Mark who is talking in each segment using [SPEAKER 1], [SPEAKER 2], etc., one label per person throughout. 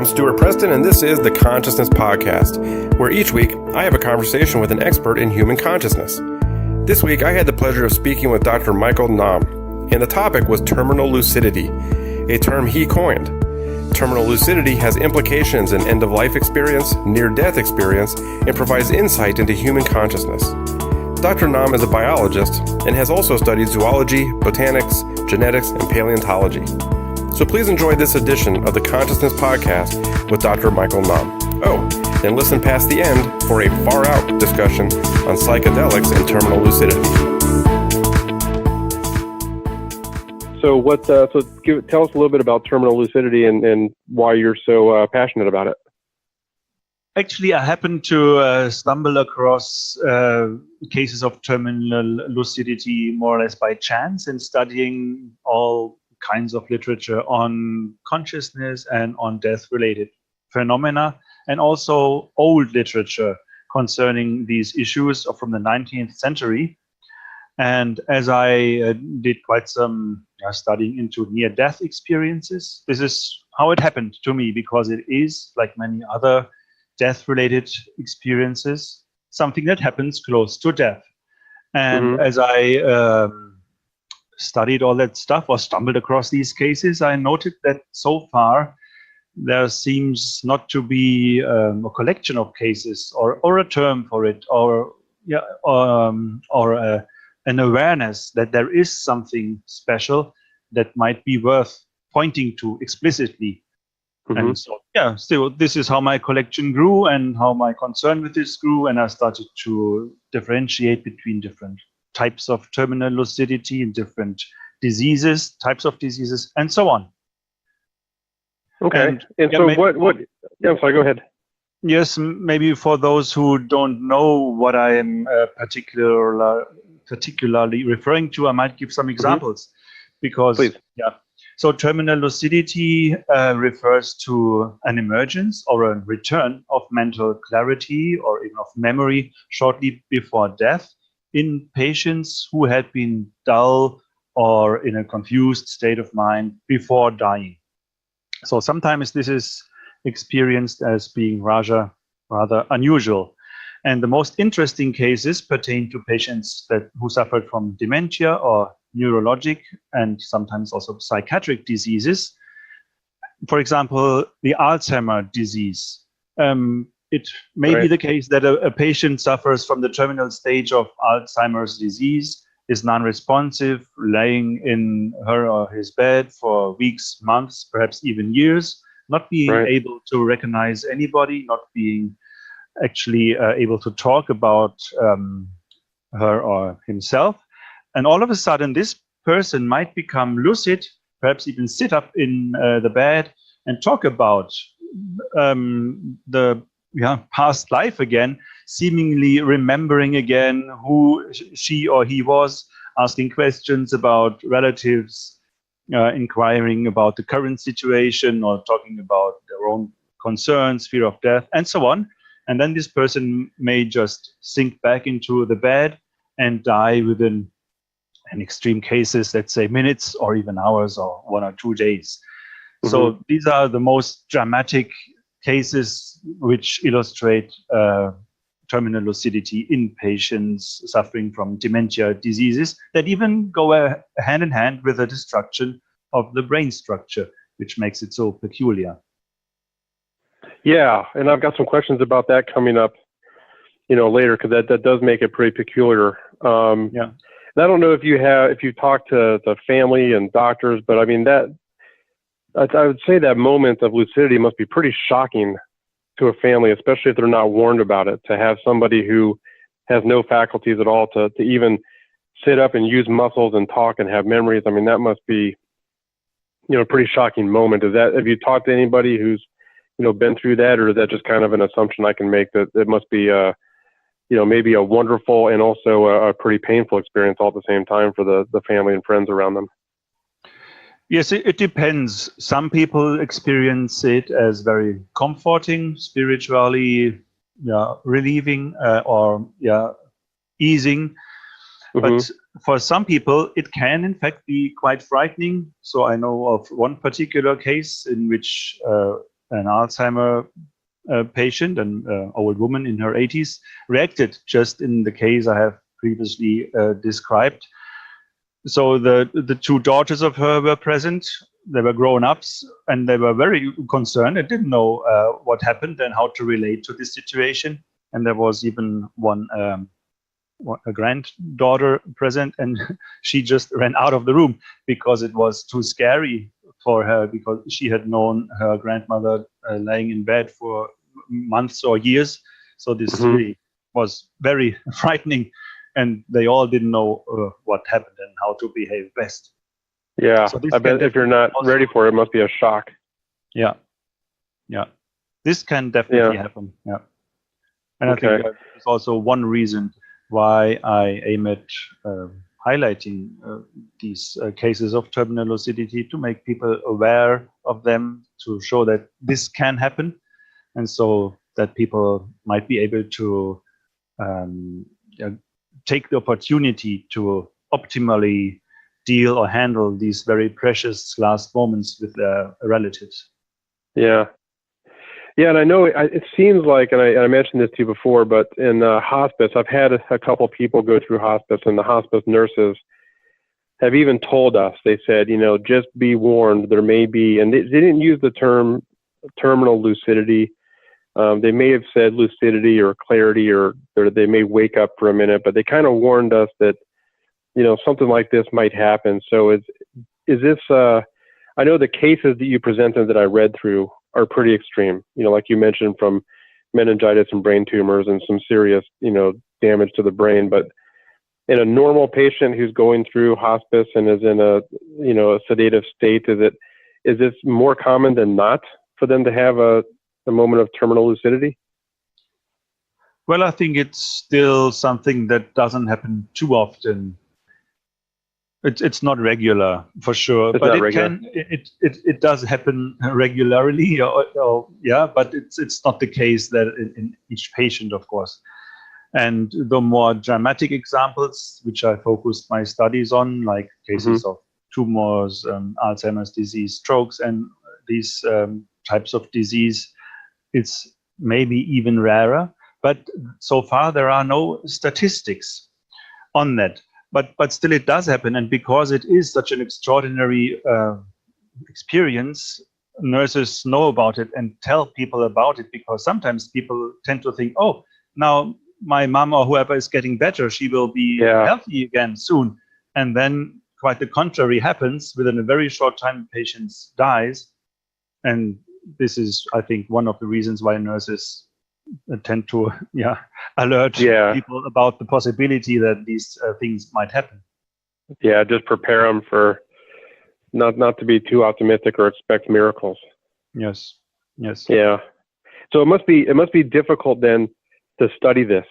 [SPEAKER 1] I'm Stuart Preston, and this is the Consciousness Podcast, where each week I have a conversation with an expert in human consciousness. This week I had the pleasure of speaking with Dr. Michael Nahm, and the topic was terminal lucidity, a term he coined. Terminal lucidity has implications in end-of-life experience, near-death experience, and provides insight into human consciousness. Dr. Nahm is a biologist and has also studied zoology, botanics, genetics, and paleontology. So please enjoy this edition of the Consciousness Podcast with Dr. Michael Nahm. Oh, and listen past the end for a far-out discussion on psychedelics and terminal lucidity. So tell us a little bit about terminal lucidity and why you're so passionate about it.
[SPEAKER 2] Actually, I happened to stumble across cases of terminal lucidity more or less by chance in studying all kinds of literature on consciousness and on death-related phenomena, and also old literature concerning these issues from the 19th century. And as I did quite some studying into near-death experiences, this is how it happened to me, because it is, like many other death-related experiences, something that happens close to death. And as I studied all that stuff or stumbled across these cases, I noted that so far there seems not to be a collection of cases or a term for it, or an awareness that there is something special that might be worth pointing to explicitly. And so, still, this is how my collection grew and how my concern with this grew, and I started to differentiate between different types of terminal lucidity and different diseases, types of diseases, and so on.
[SPEAKER 1] Okay. And so I'm sorry, go ahead.
[SPEAKER 2] Yes, maybe for those who don't know what I am particularly referring to, I might give some examples. Because,
[SPEAKER 1] please.
[SPEAKER 2] So terminal lucidity refers to an emergence or a return of mental clarity or even of memory shortly before death in patients who had been dull or in a confused state of mind before dying. So sometimes this is experienced as being rather unusual. And the most interesting cases pertain to patients who suffered from dementia or neurologic and sometimes also psychiatric diseases. For example, the Alzheimer's disease. It may be the case that a patient suffers from the terminal stage of Alzheimer's disease, is non-responsive, laying in her or his bed for weeks, months, perhaps even years, not being able to recognize anybody, not being actually able to talk about her or himself. And all of a sudden, this person might become lucid, perhaps even sit up in the bed and talk about the past life again, seemingly remembering again who she or he was, asking questions about relatives, inquiring about the current situation or talking about their own concerns, fear of death, and so on. And then this person may just sink back into the bed and die within, in extreme cases, let's say minutes or even hours or 1 or 2 days. So these are the most dramatic cases which illustrate terminal lucidity in patients suffering from dementia diseases that even go hand in hand with the destruction of the brain structure, which makes it so peculiar.
[SPEAKER 1] Yeah, and I've got some questions about that coming up, later, because that does make it pretty peculiar. And I don't know if you talk to the family and doctors, but I mean I would say that moment of lucidity must be pretty shocking to a family, especially if they're not warned about it, to have somebody who has no faculties at all to even sit up and use muscles and talk and have memories. I mean, that must be, a pretty shocking moment. Have you talked to anybody who's, been through that, or is that just kind of an assumption I can make that it must be, maybe a wonderful and also a pretty painful experience all at the same time for the family and friends around them?
[SPEAKER 2] Yes, it depends. Some people experience it as very comforting, spiritually, relieving, or easing. But for some people, it can in fact be quite frightening. So I know of one particular case in which an Alzheimer patient, an old woman in her 80s, reacted just in the case I have previously described. So the two daughters of her were present. They were grown-ups, and they were very concerned. They didn't know what happened and how to relate to this situation. And there was even a granddaughter present, and she just ran out of the room because it was too scary for her, because she had known her grandmother laying in bed for months or years. So this really was very frightening, and they all didn't know what happened and how to behave best.
[SPEAKER 1] Yeah,
[SPEAKER 2] so
[SPEAKER 1] I bet if you're not ready for it, it must be a shock.
[SPEAKER 2] Yeah, this can definitely happen. Yeah, and I think that's also one reason why I aim at highlighting these cases of terminal lucidity, to make people aware of them, to show that this can happen, and so that people might be able to take the opportunity to optimally deal or handle these very precious last moments with their relatives.
[SPEAKER 1] Yeah. Yeah, and I know it seems like, and I mentioned this to you before, but in hospice, I've had a couple people go through hospice, and the hospice nurses have even told us, they said, just be warned, there may be, and they didn't use the term terminal lucidity. They may have said lucidity or clarity, or they may wake up for a minute, but they kind of warned us that, something like this might happen. So is this, I know the cases that you presented that I read through are pretty extreme, like you mentioned, from meningitis and brain tumors and some serious, damage to the brain. But in a normal patient who's going through hospice and is in a sedative state, is this more common than not for them to have a moment of terminal lucidity?
[SPEAKER 2] Well, I think it's still something that doesn't happen too often. It's not regular, for sure, but it does happen regularly, but it's not the case that in each patient, of course. And the more dramatic examples, which I focused my studies on, like cases of tumors, Alzheimer's disease, strokes, and these types of disease, it's maybe even rarer. But so far, there are no statistics on that. But still, it does happen, and because it is such an extraordinary experience, nurses know about it and tell people about it, because sometimes people tend to think, oh, now my mom or whoever is getting better, she will be healthy again soon. And then quite the contrary happens. Within a very short time, the patient dies. And this is, I think, one of the reasons why nurses tend to alert people about the possibility that these things might happen.
[SPEAKER 1] Yeah, just prepare them for not to be too optimistic or expect miracles.
[SPEAKER 2] Yes.
[SPEAKER 1] Yeah. So it must be difficult then to study this.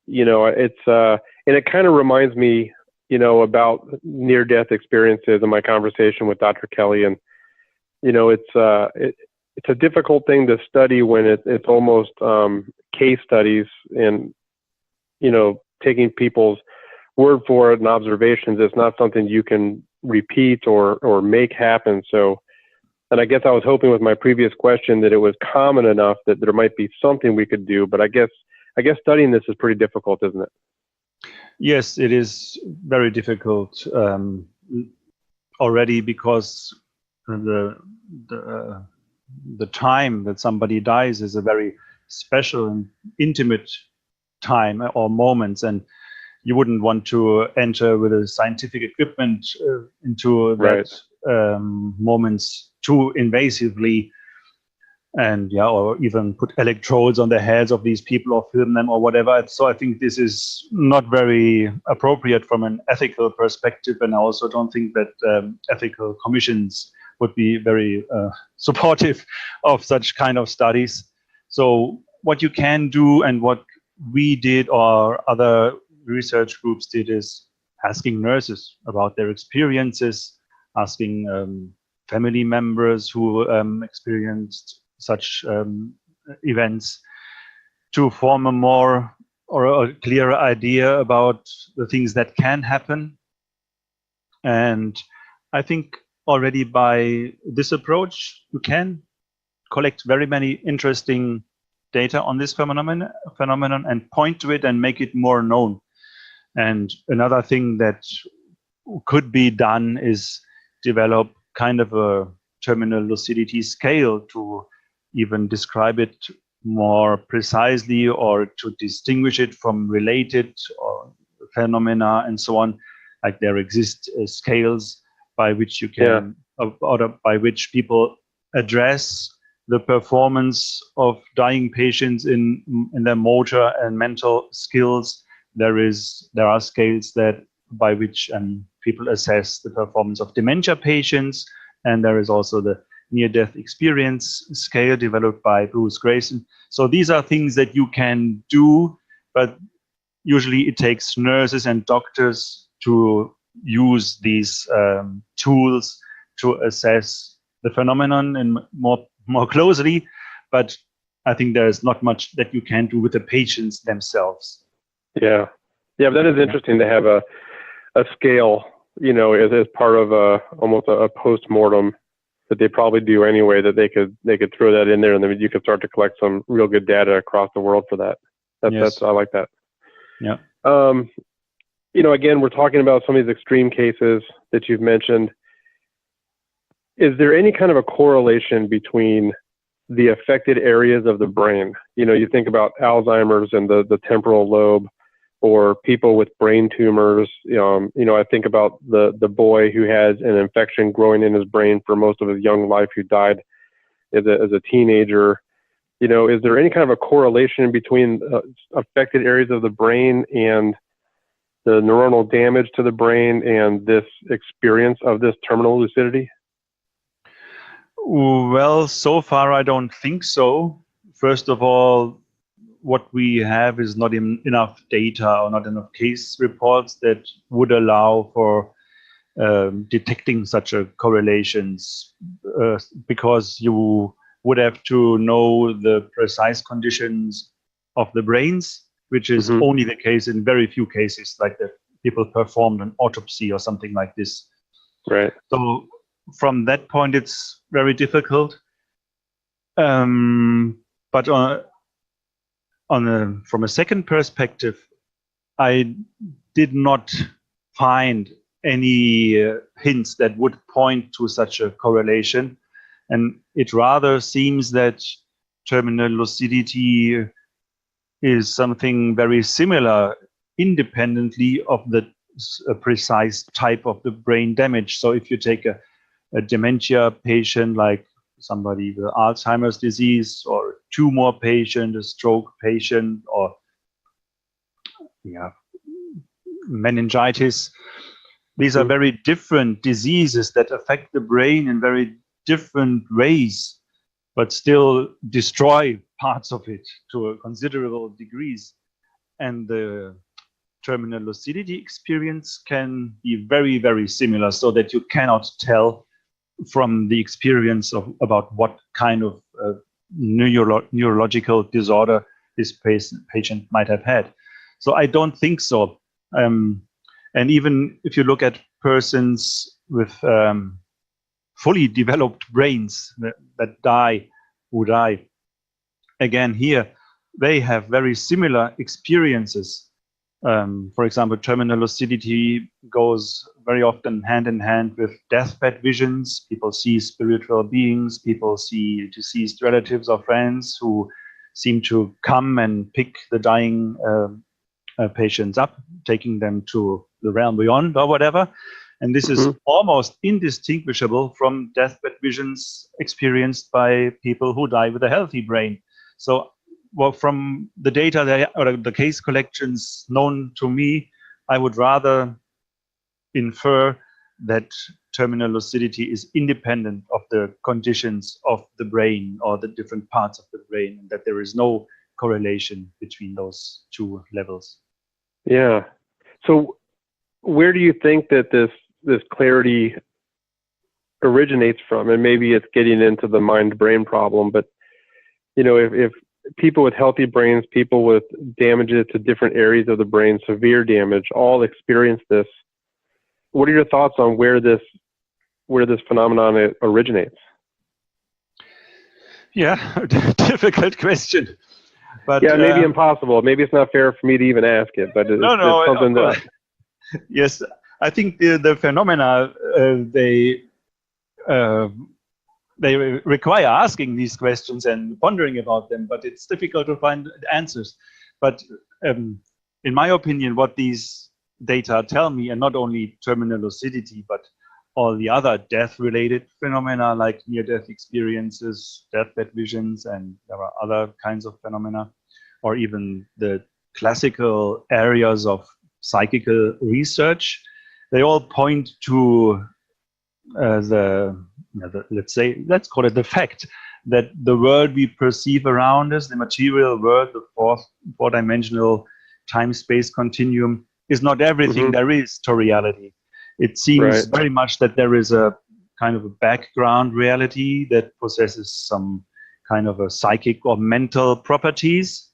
[SPEAKER 1] It's and it kind of reminds me, about near-death experiences in my conversation with Dr. Kelly, and it's a difficult thing to study when it's almost case studies and, taking people's word for it and observations. It's not something you can repeat or make happen. So, and I guess I was hoping with my previous question that it was common enough that there might be something we could do, but I guess studying this is pretty difficult, isn't it?
[SPEAKER 2] Yes, it is very difficult already, because the time that somebody dies is a very special and intimate time or moments, and you wouldn't want to enter with a scientific equipment into that moments too invasively, and or even put electrodes on the heads of these people or film them or whatever. So I think this is not very appropriate from an ethical perspective, and I also don't think that ethical commissions would be very supportive of such kind of studies. So what you can do, and what we did or other research groups did, is asking nurses about their experiences, asking family members who experienced such events, to form a more or a clearer idea about the things that can happen. And I think already by this approach, you can collect very many interesting data on this phenomenon and point to it and make it more known. And another thing that could be done is develop kind of a terminal lucidity scale to even describe it more precisely or to distinguish it from related or phenomena and so on. Like there exist scales by which you can, or by which people address the performance of dying patients in their motor and mental skills. There are scales that by which people assess the performance of dementia patients, and there is also the near-death experience scale developed by Bruce Grayson. So these are things that you can do, but usually it takes nurses and doctors to use these tools to assess the phenomenon and more closely. But I think there is not much that you can do with the patients themselves.
[SPEAKER 1] Yeah, but that is interesting to have a scale, as part of almost a post-mortem that they probably do anyway, that they could throw that in there, and then you could start to collect some real good data across the world for that. That's I like that.
[SPEAKER 2] Yeah.
[SPEAKER 1] Again, we're talking about some of these extreme cases that you've mentioned. Is there any kind of a correlation between the affected areas of the brain? You think about Alzheimer's and the temporal lobe, or people with brain tumors. I think about the boy who has an infection growing in his brain for most of his young life, who died as a teenager. Is there any kind of a correlation between affected areas of the brain and the neuronal damage to the brain and this experience of this terminal lucidity?
[SPEAKER 2] Well, so far I don't think so. First of all, what we have is not enough data or not enough case reports that would allow for detecting such a correlations, because you would have to know the precise conditions of the brains, which is only the case in very few cases, like that people performed an autopsy or something like this.
[SPEAKER 1] Right.
[SPEAKER 2] So from that point, it's very difficult. But from a second perspective, I did not find any hints that would point to such a correlation. And it rather seems that terminal lucidity is something very similar, independently of the precise type of the brain damage. So if you take a dementia patient, like somebody with Alzheimer's disease, or a tumor patient, a stroke patient, or meningitis, these are very different diseases that affect the brain in very different ways, but still destroy parts of it to a considerable degrees. And the terminal lucidity experience can be very, very similar, so that you cannot tell from the experience about what kind of neurological disorder this patient might have had. So I don't think so. And even if you look at persons with fully developed brains who die, again here, they have very similar experiences. For example, terminal lucidity goes very often hand in hand with deathbed visions. People see spiritual beings, people see deceased relatives or friends who seem to come and pick the dying patients up, taking them to the realm beyond or whatever. And this is almost indistinguishable from deathbed visions experienced by people who die with a healthy brain. So, well, from the data or the case collections known to me, I would rather infer that terminal lucidity is independent of the conditions of the brain or the different parts of the brain, and that there is no correlation between those two levels.
[SPEAKER 1] Yeah. So where do you think that this clarity originates from? And maybe it's getting into the mind-brain problem, but if people with healthy brains, people with damages to different areas of the brain, severe damage, all experience this, what are your thoughts on where this phenomenon originates?
[SPEAKER 2] Yeah, difficult question. But
[SPEAKER 1] Yeah, maybe impossible. Maybe it's not fair for me to even ask it, but it's something that.
[SPEAKER 2] Yes, I think the phenomena uh, they require asking these questions and pondering about them, but it's difficult to find answers. But in my opinion, what these data tell me, and not only terminal lucidity, but all the other death-related phenomena like near-death experiences, deathbed visions, and there are other kinds of phenomena, or even the classical areas of psychical research, they all point to let's call it the fact that the world we perceive around us, the material world, the four-dimensional time-space continuum, is not everything there is to reality. It seems very much that there is a kind of a background reality that possesses some kind of a psychic or mental properties,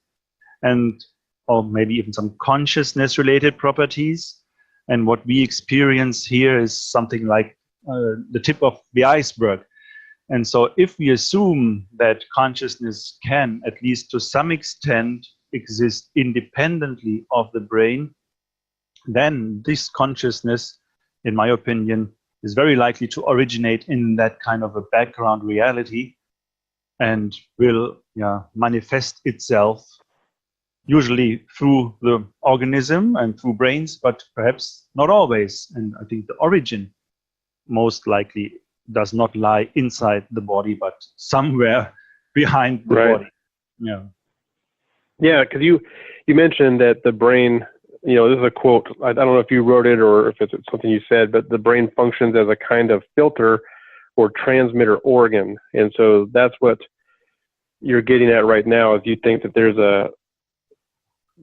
[SPEAKER 2] or maybe even some consciousness-related properties. And what we experience here is something like the tip of the iceberg. And so if we assume that consciousness can, at least to some extent, exist independently of the brain, then this consciousness, in my opinion, is very likely to originate in that kind of a background reality and will manifest itself usually through the organism and through brains, but perhaps not always. And I think the origin most likely does not lie inside the body, but somewhere behind the body. Yeah.
[SPEAKER 1] Yeah, because you mentioned that the brain, this is a quote. I don't know if you wrote it or if it's something you said, but the brain functions as a kind of filter or transmitter organ. And so that's what you're getting at right now, is you think that there's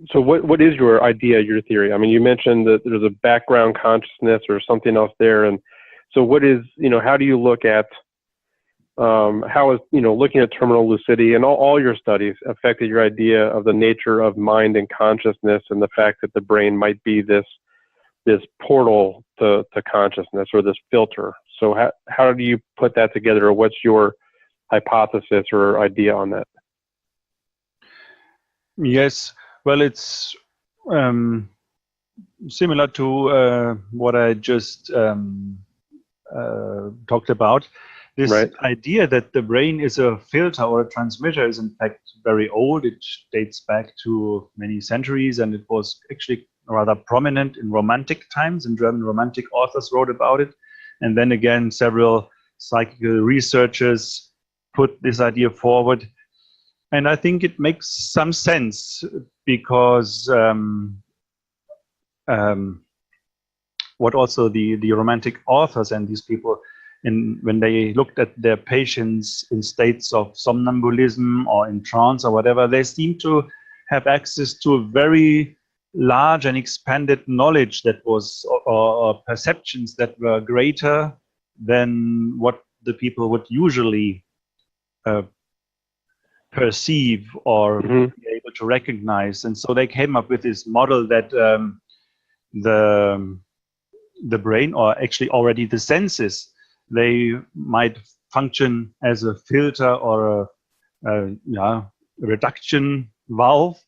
[SPEAKER 1] so what is your idea, your theory? I mean, you mentioned that there's a background consciousness or something else there. And so what is, how do you look at, how is, looking at terminal lucidity and all your studies affected your idea of the nature of mind and consciousness and the fact that the brain might be this portal to consciousness, or this filter? So how do you put that together, or what's your hypothesis or idea on that?
[SPEAKER 2] Yes, well, it's similar to what I just talked about. This idea that the brain is a filter or a transmitter is in fact very old. It dates back to many centuries, and it was actually rather prominent in Romantic times, and German Romantic authors wrote about it. And then again, several psychical researchers put this idea forward. And I think it makes some sense, because what also the Romantic authors and these people, when they looked at their patients in states of somnambulism or in trance or whatever, they seem to have access to a very large and expanded knowledge that was, or perceptions that were greater than what the people would usually perceive or be able to recognize. And so they came up with this model that the brain, or actually already the senses, they might function as a filter or a reduction valve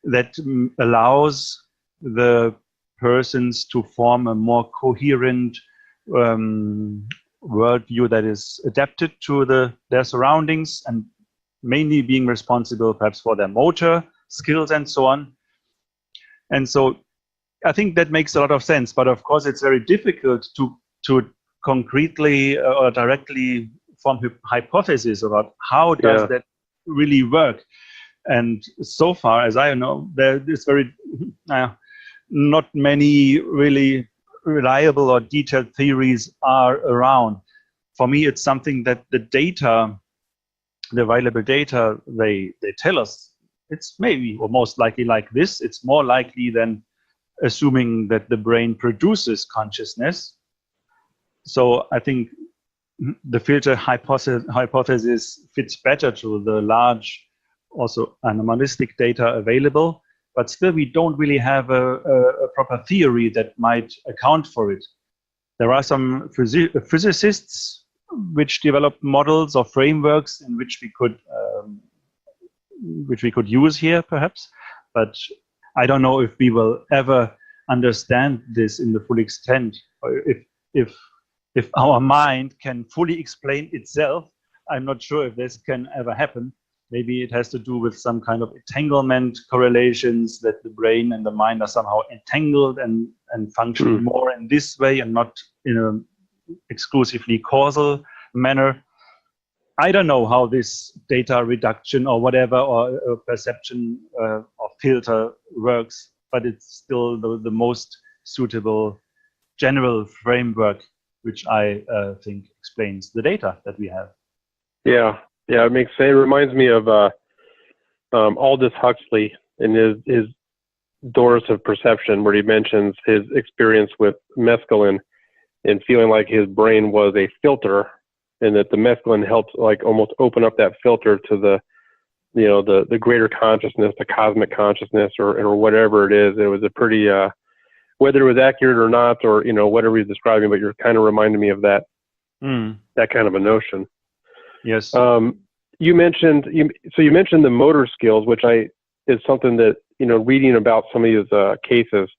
[SPEAKER 2] that allows the persons to form a more coherent worldview that is adapted to their surroundings, and mainly being responsible perhaps for their motor skills and so on. And so I think that makes a lot of sense, but of course it's very difficult to concretely or directly form hypotheses about how does that really work. And so far as I know, there is very not many really reliable or detailed theories are around. For me, it's something that the data, the available data, they tell us it's maybe or most likely like this. It's more likely than assuming that the brain produces consciousness. So I think the filter hypothesis fits better to the large, also anomalistic data available, but still we don't really have a proper theory that might account for it. There are some physicists which developed models or frameworks in which we could use here, perhaps. But I don't know if we will ever understand this in the full extent, or if our mind can fully explain itself. I'm not sure if this can ever happen. Maybe it has to do with some kind of entanglement correlations, that the brain and the mind are somehow entangled and function more in this way and not in an exclusively causal manner. I don't know how this data reduction or whatever, or perception or filter works, but it's still the most suitable general framework, which I think explains the data that we have.
[SPEAKER 1] Yeah, it makes sense. It reminds me of Aldous Huxley in his Doors of Perception, where he mentions his experience with mescaline and feeling like his brain was a filter, and that the mescaline helped like almost open up that filter to the greater consciousness, the cosmic consciousness, or whatever it is. It was a pretty whether it was accurate or not, or whatever you're describing, but you're kind of reminding me of that that kind of a notion.
[SPEAKER 2] Yes.
[SPEAKER 1] You mentioned the motor skills, which is something that reading about some of these cases,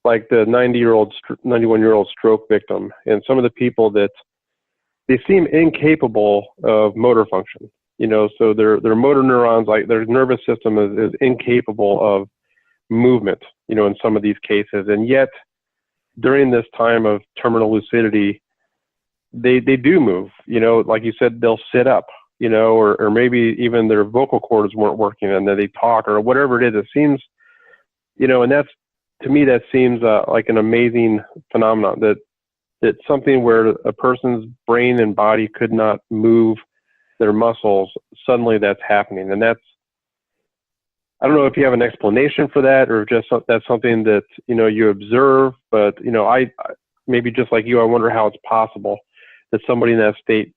[SPEAKER 1] like the 91-year-old stroke victim, and some of the people that they seem incapable of motor function. So their motor neurons, like their nervous system, is incapable of movement. In some of these cases, and yet during this time of terminal lucidity, they do move. Like you said, they'll sit up. Or maybe even their vocal cords weren't working and then they talk or whatever it is. It seems, and that's, to me, that seems like an amazing phenomenon, that something where a person's brain and body could not move their muscles, suddenly that's happening. And that's, I don't know if you have an explanation for that, or just that's something that, you observe, but, I maybe just like you, I wonder how it's possible that somebody in that state,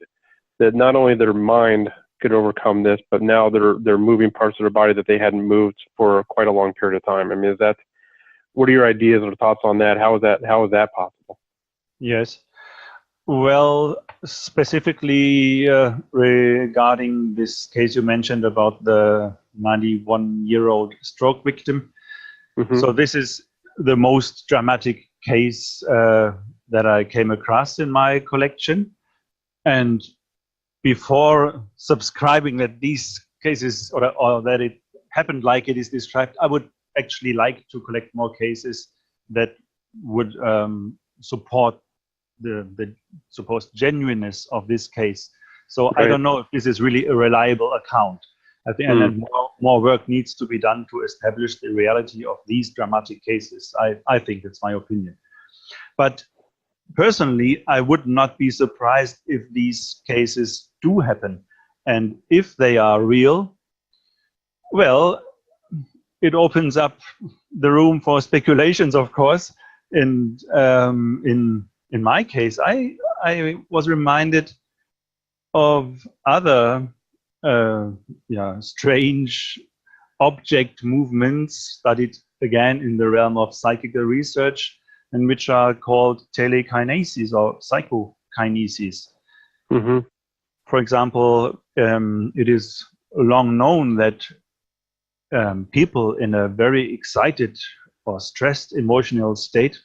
[SPEAKER 1] that not only their mind could overcome this, but now they're moving parts of their body that they hadn't moved for quite a long period of time. I mean, what are your ideas or thoughts on that? How is that possible?
[SPEAKER 2] Yes. Well, specifically regarding this case you mentioned about the 91-year-old stroke victim. Mm-hmm. So this is the most dramatic case that I came across in my collection. And before subscribing that these cases, or that it happened like it is described, I would actually like to collect more cases that would support the supposed genuineness of this case. So right. I don't know if this is really a reliable account. I think and more work needs to be done to establish the reality of these dramatic cases. I think it's my opinion. But personally, I would not be surprised if these cases do happen. And if they are real, well, it opens up the room for speculations, of course. And in my case, I was reminded of other strange object movements studied again in the realm of psychical research, and which are called telekinesis or psychokinesis. Mm-hmm. For example, it is long known that people in a very excited or stressed emotional state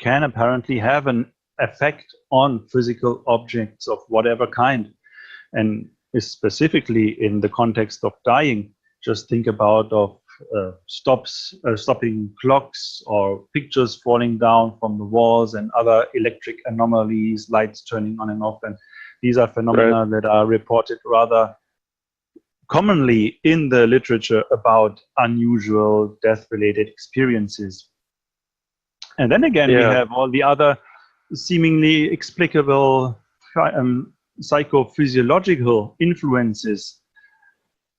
[SPEAKER 2] can apparently have an effect on physical objects of whatever kind. And specifically in the context of dying, just think about stopping clocks or pictures falling down from the walls and other electric anomalies, lights turning on and off. And these are phenomena that are reported rather commonly in the literature about unusual death-related experiences. And then again, we have all the other seemingly explicable psychophysiological influences,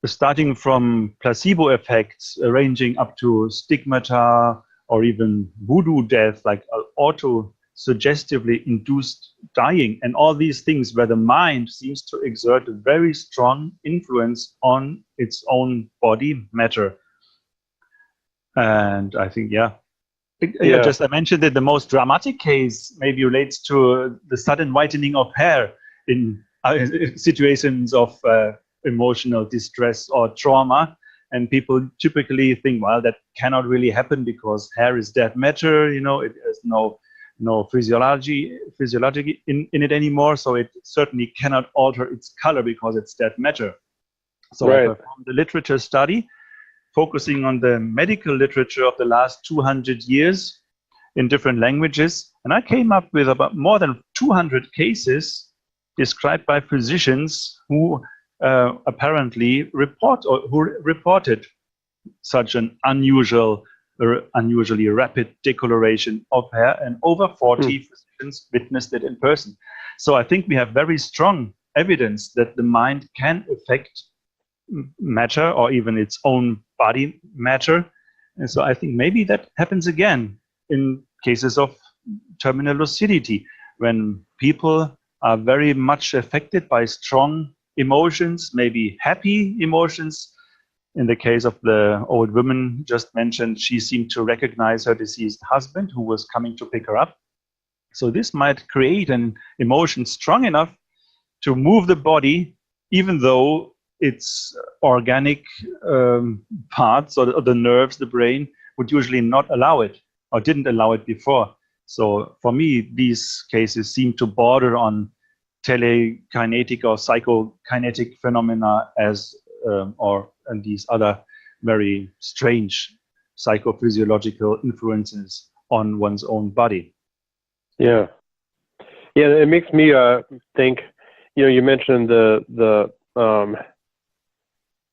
[SPEAKER 2] starting from placebo effects, ranging up to stigmata or even voodoo death, like auto-suggestively induced dying, and all these things where the mind seems to exert a very strong influence on its own body matter. And I think, I mentioned that the most dramatic case maybe relates to the sudden whitening of hair in situations of emotional distress or trauma. And people typically think, well, that cannot really happen because hair is dead matter, it has no physiology in it anymore. So it certainly cannot alter its color because it's dead matter. So I performed a literature study focusing on the medical literature of the last 200 years in different languages. And I came up with about more than 200 cases described by physicians who apparently reported such an unusually rapid decoloration of hair, and over 40 physicians witnessed it in person. So I think we have very strong evidence that the mind can affect matter or even its own body matter. And so I think maybe that happens again in cases of terminal lucidity, when people are very much affected by strong emotions, maybe happy emotions. In the case of the old woman just mentioned, she seemed to recognize her deceased husband who was coming to pick her up. So this might create an emotion strong enough to move the body, even though its organic parts or the nerves, the brain, would usually not allow it or didn't allow it before. So for me, these cases seem to border on telekinetic or psychokinetic phenomena and these other very strange psychophysiological influences on one's own body.
[SPEAKER 1] Yeah, it makes me think. You mentioned the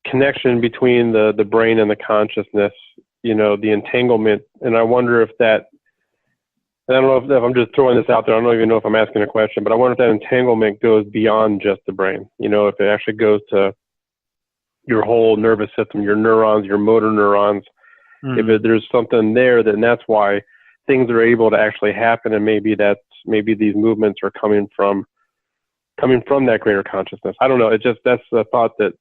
[SPEAKER 1] connection between the brain and the consciousness. The entanglement, and I wonder if that. I don't know if I'm just throwing this out there. I don't even know if I'm asking a question, but I wonder if that entanglement goes beyond just the brain. If it actually goes to your whole nervous system, your neurons, your motor neurons. If there's something there, then that's why things are able to actually happen, and maybe these movements are coming from that greater consciousness. I don't know. That's a thought that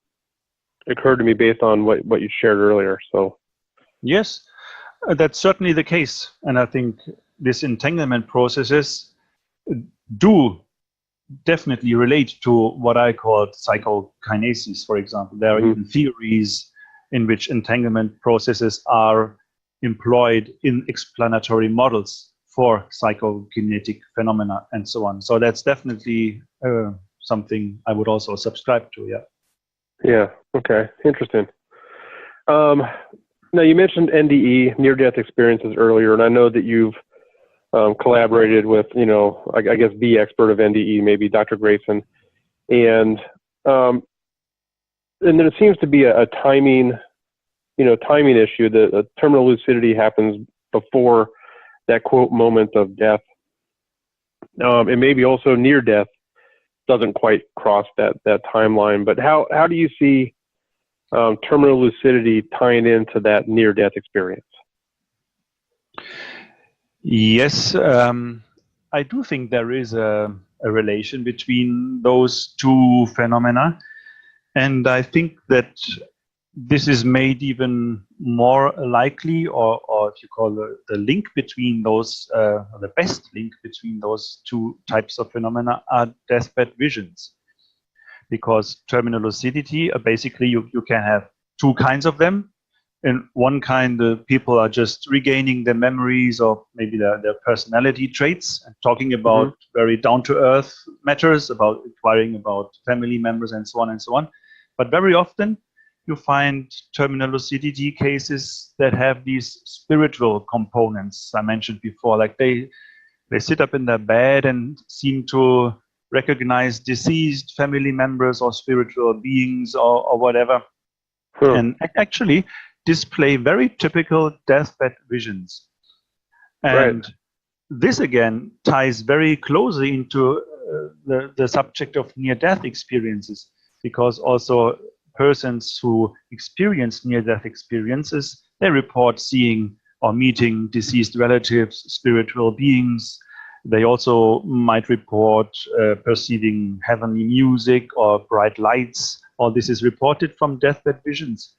[SPEAKER 1] occurred to me based on what you shared earlier. So
[SPEAKER 2] yes, that's certainly the case, and I think these entanglement processes do definitely relate to what I call psychokinesis, for example. There are even theories in which entanglement processes are employed in explanatory models for psychokinetic phenomena and so on. So that's definitely something I would also subscribe to, yeah.
[SPEAKER 1] Yeah, okay, interesting. Now you mentioned NDE, near-death experiences, earlier, and I know that you've collaborated with, I guess the expert of NDE, maybe Dr. Grayson, and then it seems to be a timing issue. The terminal lucidity happens before that quote moment of death, and maybe also near death doesn't quite cross that timeline. But how do you see terminal lucidity tying into that near-death experience?
[SPEAKER 2] Yes, I do think there is a relation between those two phenomena, and I think that this is made even more likely, or if you call the link between those, the best link between those two types of phenomena are deathbed visions. Because terminal lucidity, basically you can have two kinds of them. In one kind, the people are just regaining their memories or maybe their personality traits and talking about very down-to-earth matters, about inquiring about family members and so on and so on. But very often you find terminal lucidity cases that have these spiritual components I mentioned before. Like they sit up in their bed and seem to recognize deceased family members or spiritual beings or whatever. And actually display very typical deathbed visions. And this again ties very closely into the subject of near-death experiences, because also persons who experience near-death experiences, they report seeing or meeting deceased relatives, spiritual beings. They also might report perceiving heavenly music or bright lights. All this is reported from deathbed visions.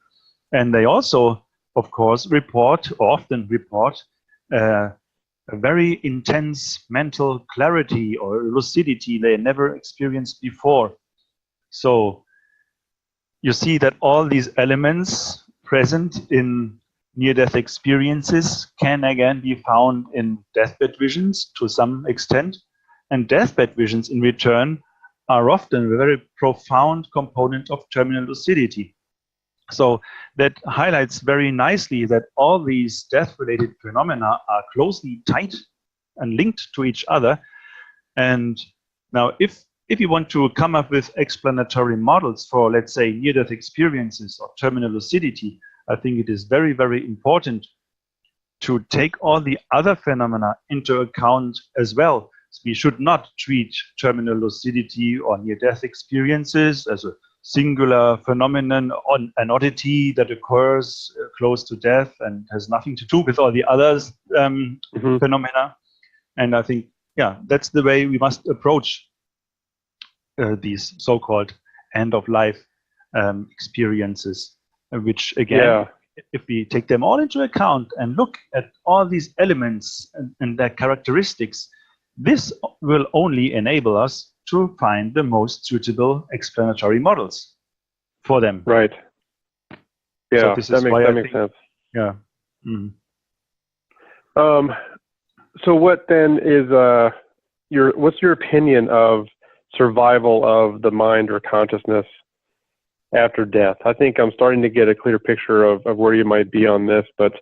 [SPEAKER 2] And they also, of course, often report a very intense mental clarity or lucidity they never experienced before. So you see that all these elements present in near-death experiences can again be found in deathbed visions to some extent. And deathbed visions in return are often a very profound component of terminal lucidity. So that highlights very nicely that all these death-related phenomena are closely tied and linked to each other. And now if you want to come up with explanatory models for, let's say, near-death experiences or terminal lucidity, I think it is very, very important to take all the other phenomena into account as well. So we should not treat terminal lucidity or near-death experiences as a singular phenomenon, an oddity that occurs close to death and has nothing to do with all the others phenomena. And I think, yeah, that's the way we must approach these so-called end-of-life experiences, which again, if we take them all into account and look at all these elements and their characteristics, this will only enable us to find the most suitable explanatory models for them.
[SPEAKER 1] Right. Yeah,
[SPEAKER 2] so that makes
[SPEAKER 1] sense.
[SPEAKER 2] Yeah.
[SPEAKER 1] So what then is what's your opinion of survival of the mind or consciousness after death? I think I'm starting to get a clear picture of where you might be on this, but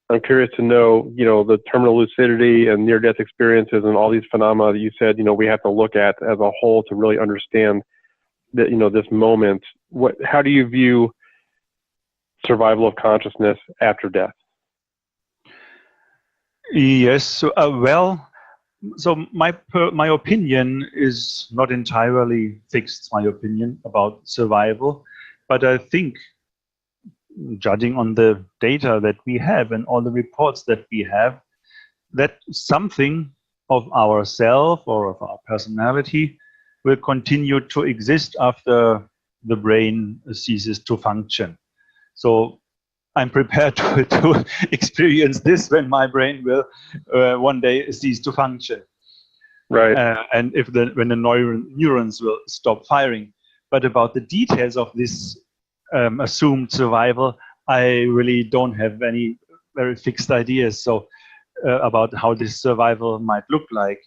[SPEAKER 1] I'm curious to know, the terminal lucidity and near-death experiences and all these phenomena that you said, we have to look at as a whole to really understand that, this moment. How do you view survival of consciousness after death?
[SPEAKER 2] Yes. So my opinion is not entirely fixed, my opinion about survival, but I think, judging on the data that we have and all the reports that we have, that something of ourself or of our personality will continue to exist after the brain ceases to function. So I'm prepared to experience this when my brain will one day cease to function.
[SPEAKER 1] Right.
[SPEAKER 2] And when the neurons will stop firing. But about the details of this assumed survival, I really don't have any very fixed ideas. So about how this survival might look like,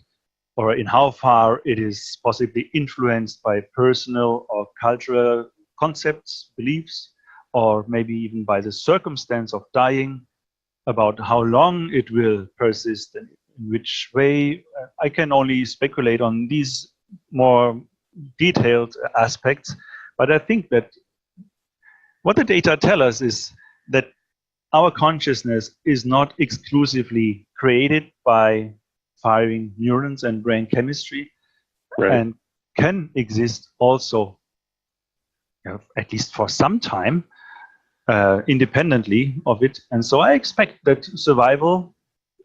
[SPEAKER 2] or in how far it is possibly influenced by personal or cultural concepts, beliefs, or maybe even by the circumstance of dying, about how long it will persist and in which way. I can only speculate on these more detailed aspects, but I think that what the data tell us is that our consciousness is not exclusively created by firing neurons and brain chemistry,
[SPEAKER 1] right,
[SPEAKER 2] and can exist also, at least for some time, independently of it. And so I expect that survival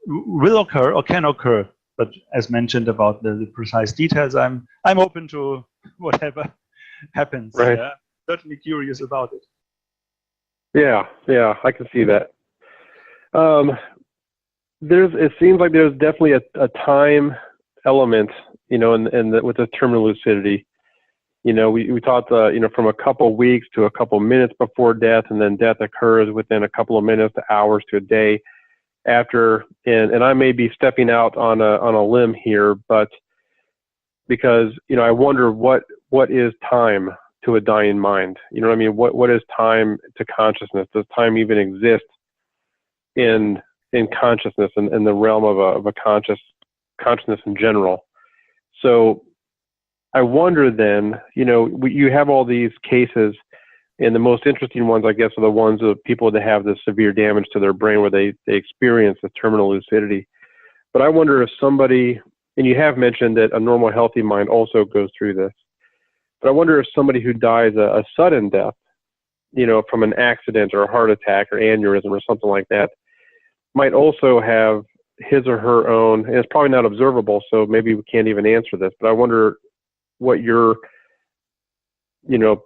[SPEAKER 2] will occur or can occur. But as mentioned about the precise details, I'm open to whatever happens.
[SPEAKER 1] Right.
[SPEAKER 2] Certainly curious about it.
[SPEAKER 1] Yeah, I can see that. It seems like there's definitely a time element, with the terminal lucidity. We talked, from a couple weeks to a couple minutes before death, and then death occurs within a couple of minutes to hours to a day after. And I may be stepping out on a limb here, but because, I wonder what is time to a dying mind? What is time to consciousness? Does time even exist in consciousness and in the realm of a consciousness in general? So I wonder then, you have all these cases, and the most interesting ones, I guess, are the ones of people that have the severe damage to their brain where they experience the terminal lucidity. But I wonder if somebody, and you have mentioned that a normal, healthy mind also goes through this, but I wonder if somebody who dies a sudden death, from an accident or a heart attack or aneurysm or something like that, might also have his or her own, and it's probably not observable, so maybe we can't even answer this, but I wonder what your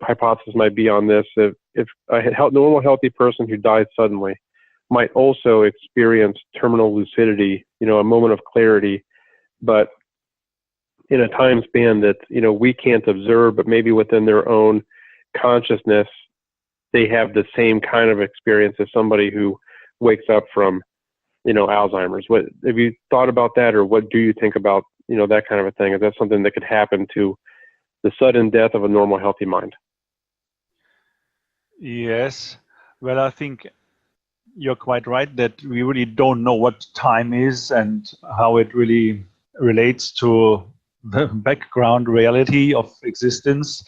[SPEAKER 1] hypothesis might be on this. If a normal, healthy person who dies suddenly, might also experience terminal lucidity, a moment of clarity, but in a time span that, we can't observe, but maybe within their own consciousness, they have the same kind of experience as somebody who wakes up from, Alzheimer's. What have you thought about that, or what do you think about, that kind of a thing? Is that something that could happen to the sudden death of a normal, healthy mind?
[SPEAKER 2] Yes. Well, I think you're quite right that we really don't know what time is and how it really relates to the background reality of existence.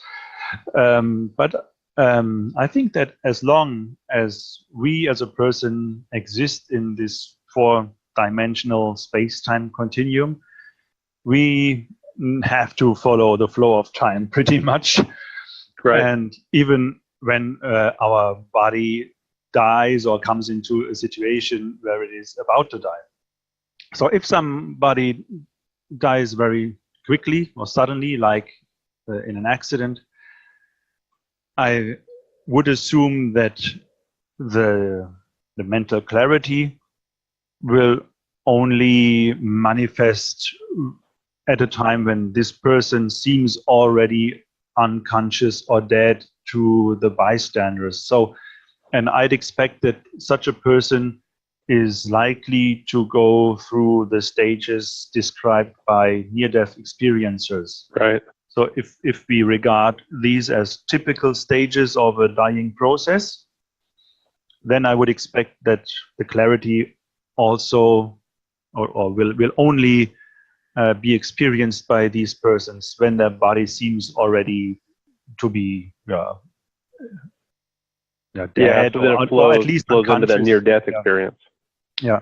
[SPEAKER 2] But I think that as long as we as a person exist in this four-dimensional space-time continuum, we have to follow the flow of time pretty much.
[SPEAKER 1] Right.
[SPEAKER 2] And even when our body dies or comes into a situation where it is about to die. So if somebody dies very quickly or suddenly, like in an accident, I would assume that the mental clarity will only manifest at a time when this person seems already unconscious or dead to the bystanders. So, and I'd expect that such a person is likely to go through the stages described by near-death experiencers.
[SPEAKER 1] Right.
[SPEAKER 2] So if we regard these as typical stages of a dying process, then I would expect that the clarity also or will only be experienced by these persons when their body seems already to be dead,
[SPEAKER 1] so then it
[SPEAKER 2] or at least
[SPEAKER 1] flows into that near-death experience.
[SPEAKER 2] Yeah.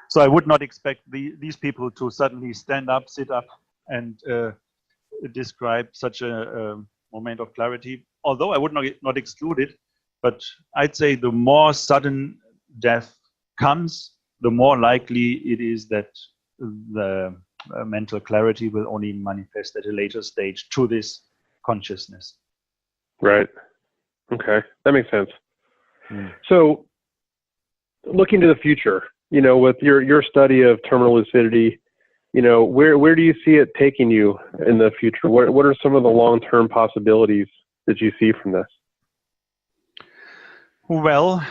[SPEAKER 2] So I would not expect these people to suddenly stand up, sit up, and describe such a moment of clarity. Although I would not exclude it, but I'd say the more sudden death comes, the more likely it is that the mental clarity will only manifest at a later stage to this consciousness.
[SPEAKER 1] Right. Okay, that makes sense. So, looking to the future, with your study of terminal lucidity, where do you see it taking you in the future? What are some of the long-term possibilities that you see from this?
[SPEAKER 2] Well,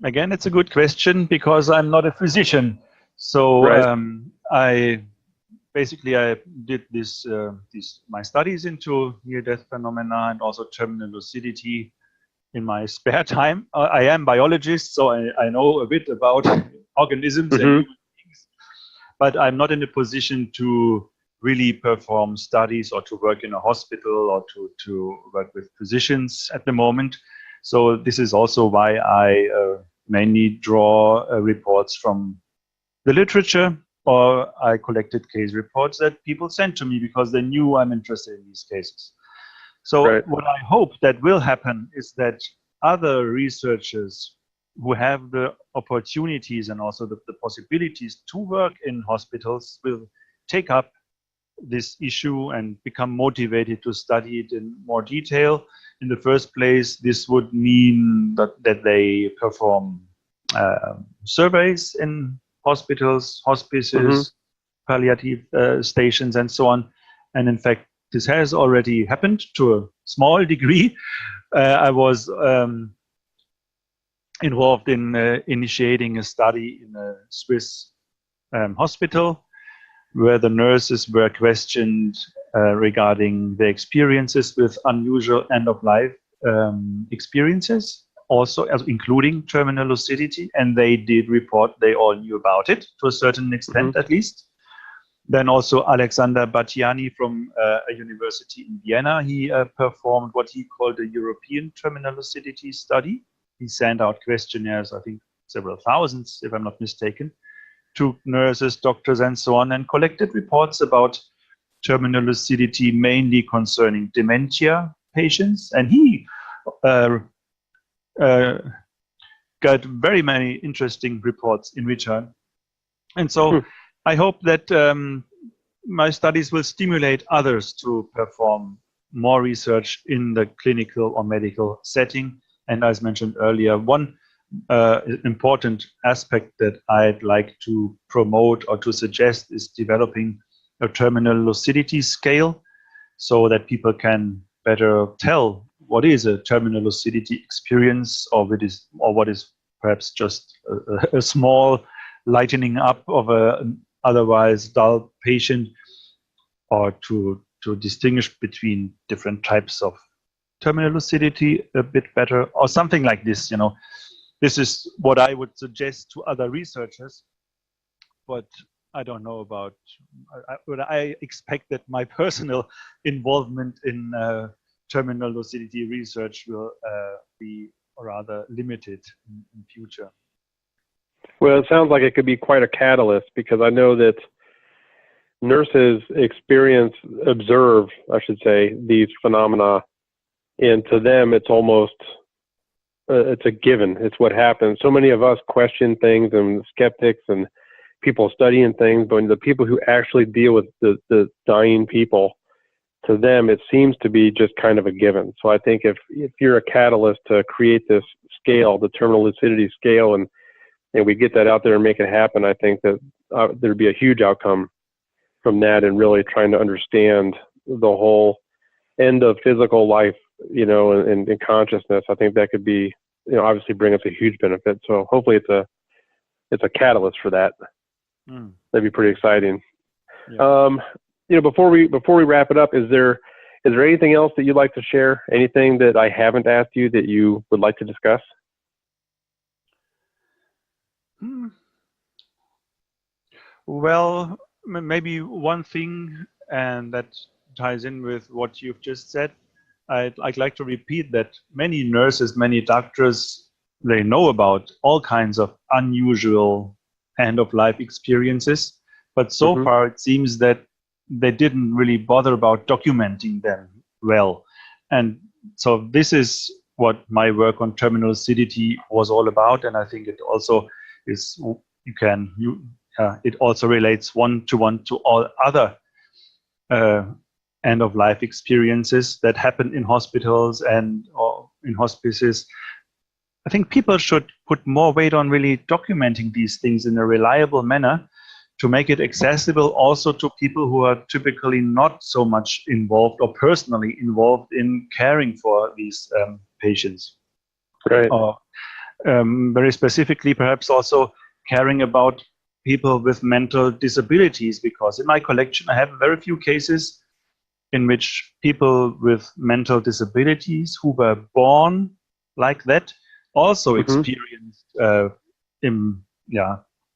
[SPEAKER 2] again, it's a good question because I'm not a physician. So
[SPEAKER 1] right.
[SPEAKER 2] I did my studies into near-death phenomena and also terminal lucidity in my spare time. I am a biologist, so I know a bit about organisms and human beings, but I'm not in a position to really perform studies or to work in a hospital or to work with physicians at the moment. So this is also why I mainly draw reports from the literature, or I collected case reports that people sent to me because they knew I'm interested in these cases. So what I hope that will happen is that other researchers who have the opportunities and also the possibilities to work in hospitals will take up this issue and become motivated to study it in more detail. In the first place, this would mean that they perform surveys in hospitals, hospices, palliative stations, and so on. And in fact, this has already happened to a small degree. I was involved in initiating a study in a Swiss hospital where the nurses were questioned regarding their experiences with unusual end-of-life experiences, also including terminal lucidity, and they did report they all knew about it to a certain extent, at least. Then also Alexander Battiani from a university in Vienna, he performed what he called a European terminal lucidity study. He sent out questionnaires, I think several thousands, if I'm not mistaken, to nurses, doctors, and so on, and collected reports about terminal lucidity, mainly concerning dementia patients. And he got very many interesting reports in return. And so I hope that my studies will stimulate others to perform more research in the clinical or medical setting And as mentioned earlier, one important aspect that I'd like to promote or to suggest is developing a terminal lucidity scale, so that people can better tell what is a terminal lucidity experience, or what is perhaps just a small lightening up of an otherwise dull patient, or to distinguish between different types of terminal lucidity a bit better, or something like this. This is what I would suggest to other researchers, but I don't know about. But I expect that my personal involvement in terminal lucidity research will be rather limited in future.
[SPEAKER 1] Well, it sounds like it could be quite a catalyst, because I know that nurses observe, I should say, these phenomena, and to them it's almost it's a given. It's what happens. So many of us question things, and skeptics and people studying things, but the people who actually deal with the dying people, to them it seems to be just kind of a given. So I think if you're a catalyst to create this scale, the terminal lucidity scale, and we get that out there and make it happen, I think that there'd be a huge outcome from that, and really trying to understand the whole end of physical life, and consciousness. I think that could be, obviously bring us a huge benefit. So hopefully it's a catalyst for that. That'd be pretty exciting. Yeah. Before we wrap it up, is there anything else that you'd like to share? Anything that I haven't asked you that you would like to discuss?
[SPEAKER 2] Well, maybe one thing, and that ties in with what you've just said. I'd like to repeat that many nurses, many doctors, they know about all kinds of unusual end-of-life experiences, but so far it seems that they didn't really bother about documenting them well. And so this is what my work on terminal lucidity was all about, and I think it also is, it also relates one-to-one to all other end-of-life experiences that happen in hospitals or in hospices. I think people should put more weight on really documenting these things in a reliable manner, to make it accessible also to people who are typically not so much involved or personally involved in caring for these patients.
[SPEAKER 1] Right.
[SPEAKER 2] Or very specifically, perhaps also caring about people with mental disabilities, because in my collection I have very few cases in which people with mental disabilities who were born like that also experienced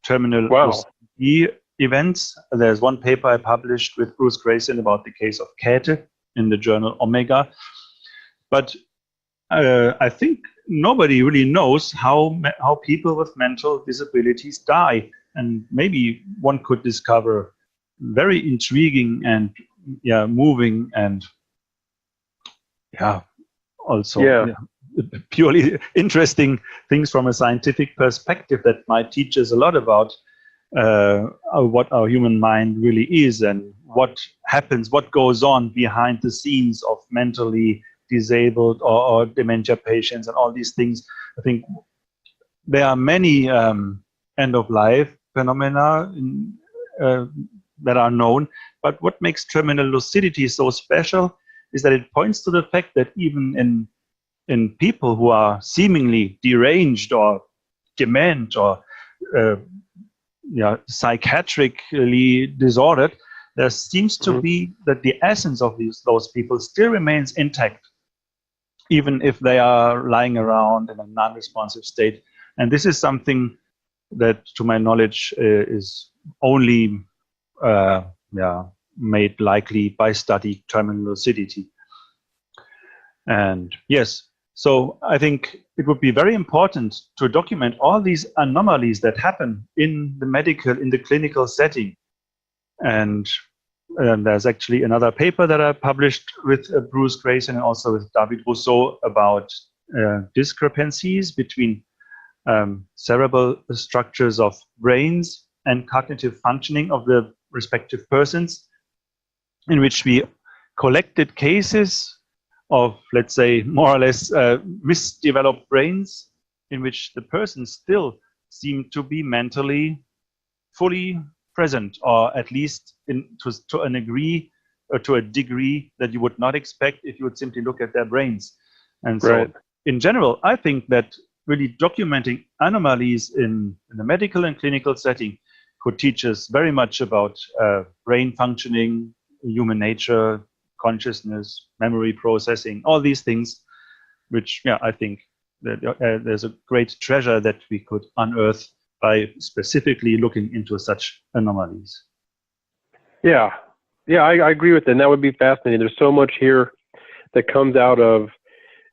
[SPEAKER 2] terminal lucidity events. There's one paper I published with Bruce Grayson about the case of Käthe in the journal Omega. But I think nobody really knows how people with mental disabilities die. And maybe one could discover very intriguing and moving and also purely interesting things from a scientific perspective that might teach us a lot about what our human mind really is, and what happens, what goes on behind the scenes of mentally disabled or dementia patients and all these things. I think there are many end-of-life phenomena that are known, but what makes terminal lucidity so special is that it points to the fact that even in people who are seemingly deranged or dement or psychiatrically disordered, there seems to be that the essence of those people still remains intact, even if they are lying around in a non-responsive state. And this is something that, to my knowledge, is only made likely by studying terminal lucidity. And yes, so I think it would be very important to document all these anomalies that happen in the clinical setting. And there's actually another paper that I published with Bruce Grayson and also with David Rousseau about discrepancies between cerebral structures of brains and cognitive functioning of the respective persons, in which we collected cases of, let's say, more or less misdeveloped brains in which the person still seemed to be mentally fully present, or at least to a degree, or to a degree that you would not expect if you would simply look at their brains. And so,
[SPEAKER 1] Right.
[SPEAKER 2] in general, I think that really documenting anomalies in the medical and clinical setting could teach us very much about brain functioning, human nature, consciousness, memory processing, all these things, which, yeah, I think that there's a great treasure that we could unearth by specifically looking into such anomalies.
[SPEAKER 1] Yeah. Yeah, I agree with that. And that would be fascinating. There's so much here that comes out of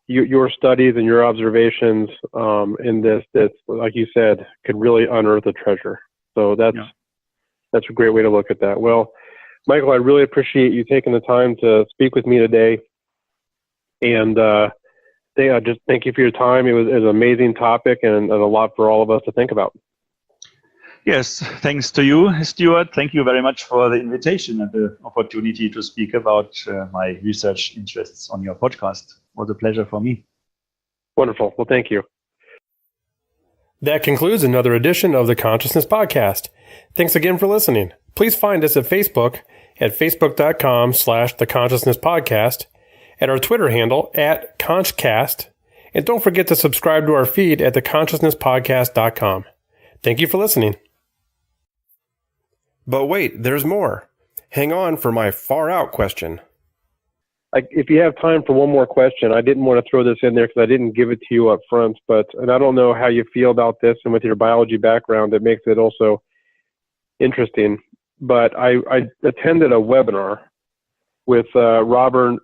[SPEAKER 1] your studies and your observations in this that, like you said, could really unearth a treasure. So that's a great way to look at that. Well, Michael, I really appreciate you taking the time to speak with me today. And just thank you for your time. It was an amazing topic and a lot for all of us to think about.
[SPEAKER 2] Yes, thanks to you, Stuart. Thank you very much for the invitation and the opportunity to speak about my research interests on your podcast. It was a pleasure for me.
[SPEAKER 1] Wonderful. Well, thank you.
[SPEAKER 3] That concludes another edition of the Consciousness Podcast. Thanks again for listening. Please find us at Facebook at facebook.com/The Consciousness Podcast, at our Twitter handle at Conchcast, and don't forget to subscribe to our feed at theconsciousnesspodcast.com. Thank you for listening. But wait, there's more. Hang on for my far out question.
[SPEAKER 1] If you have time for one more question, I didn't want to throw this in there because I didn't give it to you up front, and I don't know how you feel about this, and with your biology background, it makes it also interesting. But I attended a webinar with Robin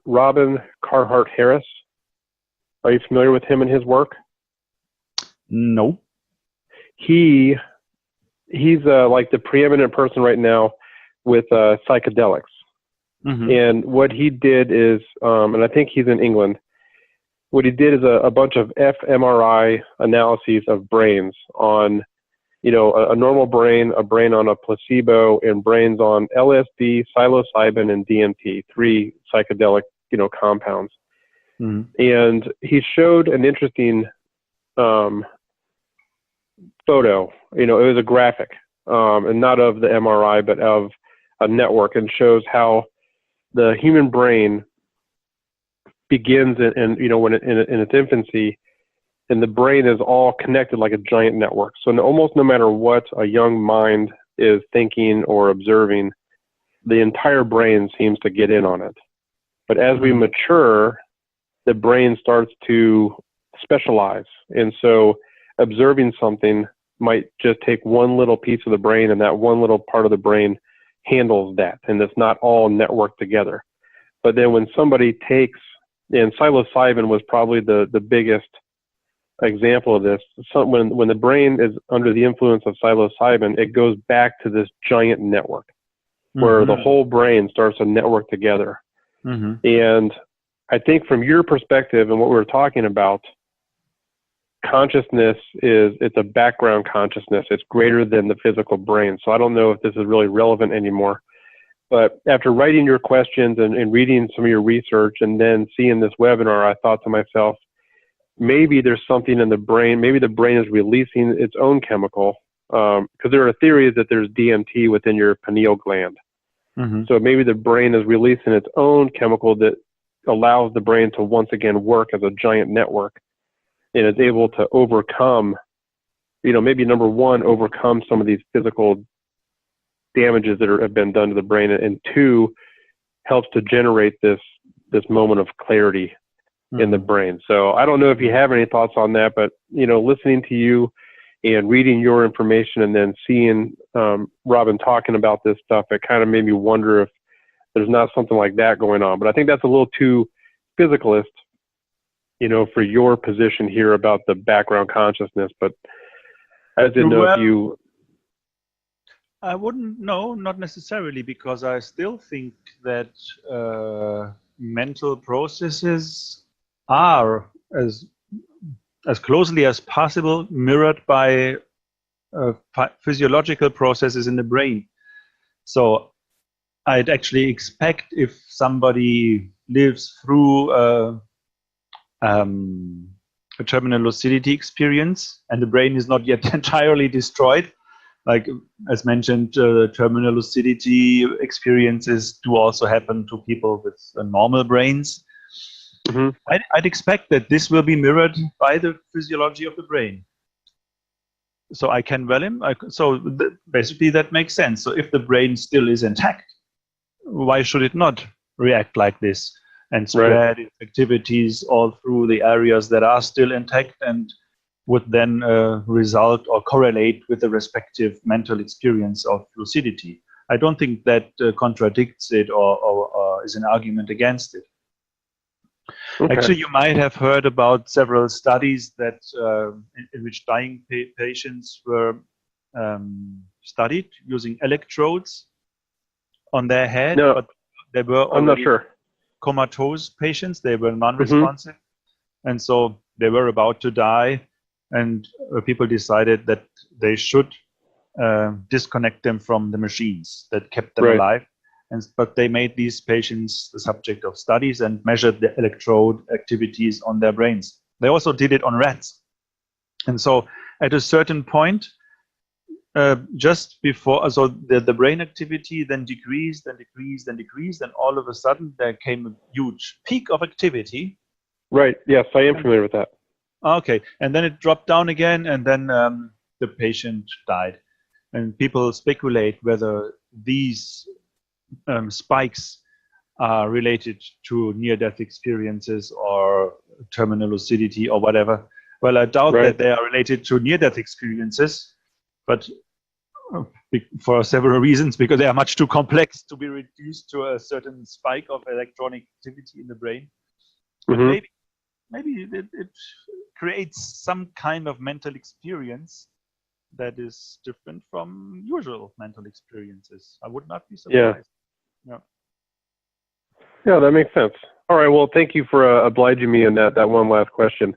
[SPEAKER 1] Carhart Harris. Are you familiar with him and his work?
[SPEAKER 2] No.
[SPEAKER 1] He's like the preeminent person right now with psychedelics. Mm-hmm. And what he did is, and I think he's in England, what he did is a bunch of fMRI analyses of brains on, a normal brain, a brain on a placebo, and brains on LSD, psilocybin, and DMT, 3 psychedelic, compounds. Mm-hmm. And he showed an interesting photo. It was a graphic, and not of the MRI, but of a network, and shows how the human brain begins in its infancy, and the brain is all connected like a giant network. So almost no matter what a young mind is thinking or observing, the entire brain seems to get in on it. But as we mature, the brain starts to specialize. And so observing something might just take one little piece of the brain, and that one little part of the brain handles that. And it's not all networked together. But then when somebody takes, and psilocybin was probably the biggest example of this. When the brain is under the influence of psilocybin, it goes back to this giant network where the whole brain starts to network together. Mm-hmm. And I think from your perspective and what we were talking about, consciousness it's a background consciousness. It's greater than the physical brain. So I don't know if this is really relevant anymore. But after writing your questions and reading some of your research and then seeing this webinar, I thought to myself, maybe there's something in the brain. Maybe the brain is releasing its own chemical, because there are theories that there's DMT within your pineal gland. Mm-hmm. So maybe the brain is releasing its own chemical that allows the brain to once again work as a giant network, and is able to overcome, maybe number one, overcome some of these physical damages that have been done to the brain, and two, helps to generate this moment of clarity in the brain. So I don't know if you have any thoughts on that, but listening to you and reading your information and then seeing Robin talking about this stuff, it kind of made me wonder if there's not something like that going on. But I think that's a little too physicalist, for your position here about the background consciousness. But I didn't know if you...
[SPEAKER 2] I wouldn't know, not necessarily, because I still think that mental processes are as closely as possible mirrored by physiological processes in the brain. So I'd actually expect if somebody lives through a terminal lucidity experience, and the brain is not yet entirely destroyed. Like as mentioned, terminal lucidity experiences do also happen to people with normal brains.
[SPEAKER 1] Mm-hmm.
[SPEAKER 2] I'd expect that this will be mirrored by the physiology of the brain. So I can basically that makes sense. So if the brain still is intact, why should it not react like this and spread its activities all through the areas that are still intact, and would then result or correlate with the respective mental experience of lucidity? I don't think that contradicts it or is an argument against it.
[SPEAKER 1] Okay.
[SPEAKER 2] Actually, you might have heard about several studies that in which dying patients were studied using electrodes on their head,
[SPEAKER 1] No,
[SPEAKER 2] but they were
[SPEAKER 1] I'm not
[SPEAKER 2] already
[SPEAKER 1] sure.
[SPEAKER 2] comatose patients. They were non-responsive, and so they were about to die, and people decided that they should disconnect them from the machines that kept them alive. But they made these patients the subject of studies and measured the electrode activities on their brains. They also did it on rats. And so at a certain point, just before, so the brain activity then decreased and decreased and decreased, and all of a sudden there came a huge peak of activity.
[SPEAKER 1] Right, yes, I am familiar with that.
[SPEAKER 2] Okay, and then it dropped down again, and then the patient died. And people speculate whether these spikes are related to near-death experiences or terminal lucidity or whatever. Well, I doubt that they are related to near-death experiences, but for several reasons, because they are much too complex to be reduced to a certain spike of electronic activity in the brain. But maybe it creates some kind of mental experience that is different from usual mental experiences. I would not be surprised.
[SPEAKER 1] Yeah, that makes sense. All right, well, thank you for obliging me in that one last question.